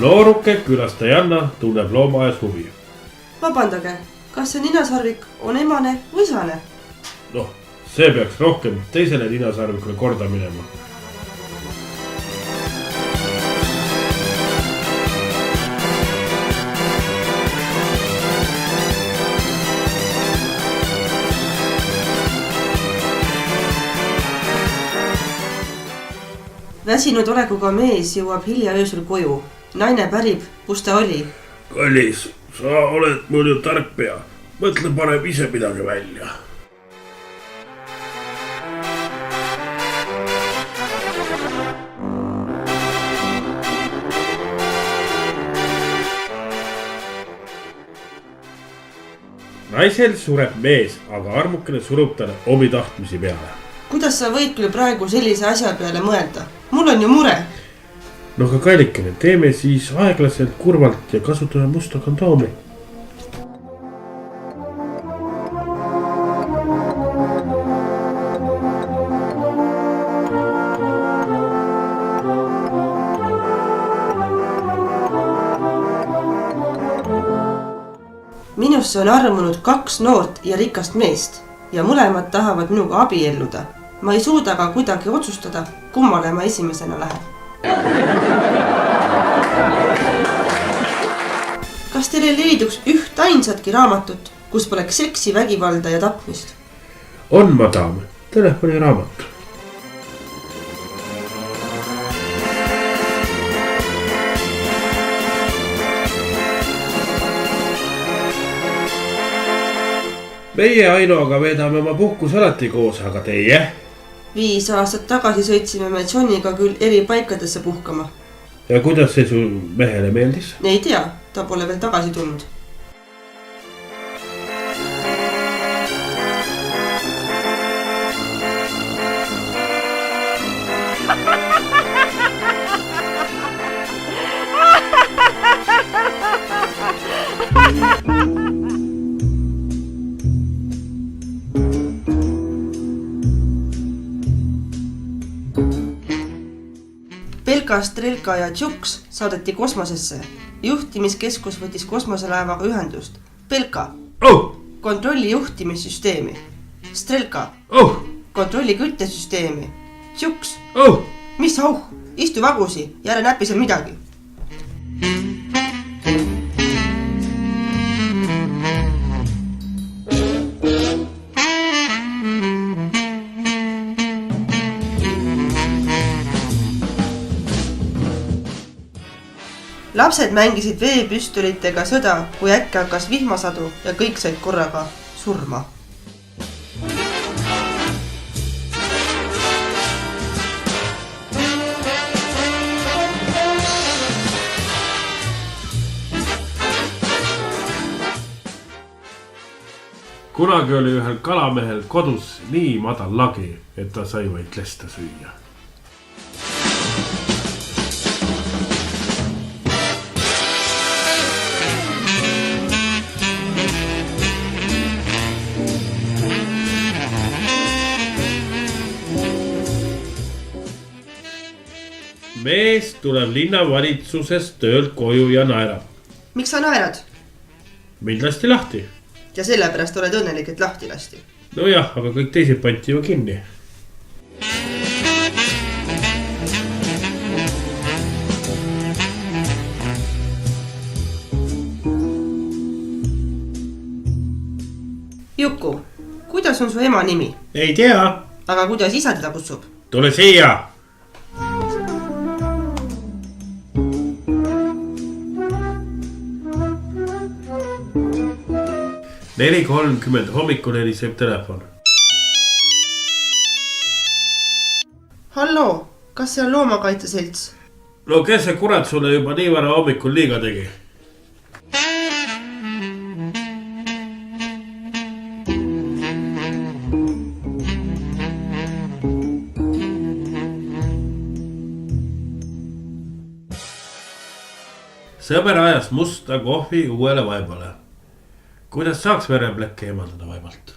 Nooruke külastajanna tunneb loomaaes huvi. Vabandage, kas see ninasarvik on emane või isane? Noh, see peaks rohkem teisele ninasarvikule korda minema. Väsinud olekuga mees jõuab hilja öösel koju. Naine pärib, kus ta oli. Kallis, sa oled mul ju tark pea. Mõtle parem ise midagi välja. Naisel sureb mees, aga armukene surub talle omi tahtmisi peale. Kuidas sa võid küll praegu sellise asja peale mõelda? Mul on ju mure. No aga kallikene, teeme siis aeglaselt kurvalt ja kasutame musta kondoomi. Minusse on armunud 2 noort ja rikast meest ja mõlemad tahavad minuga abielluda. Ma ei suuda ka kuidagi otsustada, kummale ma esimesena lähen. Kas teil ei leiduks üht ainsatki raamatut, kus poleks seksi, vägivalda ja tapmist? On, madam, telefoni raamat. Meie Ainoga veedame oma puhkus alati koos, aga teie? 5 aastat tagasi sõitsime me Johniga küll eri paikadesse puhkama. Ja kuidas see su mehele meeldis? Ei tea, ta pole veel tagasi tulnud. Belka, Strelka ja Tšuks saadeti kosmosesse. Juhtimiskeskus võttis kosmoselaevaga ühendust. Belka, kontrolli juhtimissüsteemi. Strelka, kontrolli küttesüsteemi. Tšuks, mis auh, istu vagusi ja ära näpi seal midagi. Lapsed mängisid veepüstolitega sõda, kui äkki hakkas vihmasadu ja kõik said korraga surma. Kunagi oli ühel kalamehel kodus nii madal lagi, et ta sai vaid lesta süüa. Mees tuleb linnavalitsusest töölt koju ja naerab. Miks sa naerad? Mind lasti lahti. Ja sellepärast oled õnnelik, et lahti lasti. No jah, aga kõik teised panti ju kinni. Juku, kuidas on su ema nimi? Ei tea. Aga kuidas isa teda kutsub? Tule siia. 4:30 hommikul heliseb telefon. Hallo, kas see on loomakaitseselts? No kes see kurat sulle juba nii vara hommikul liiga tegi? Sõber ajas musta kohvi uuele vaibale. Kuidas saaks vereplekke eemaldada vaibalt?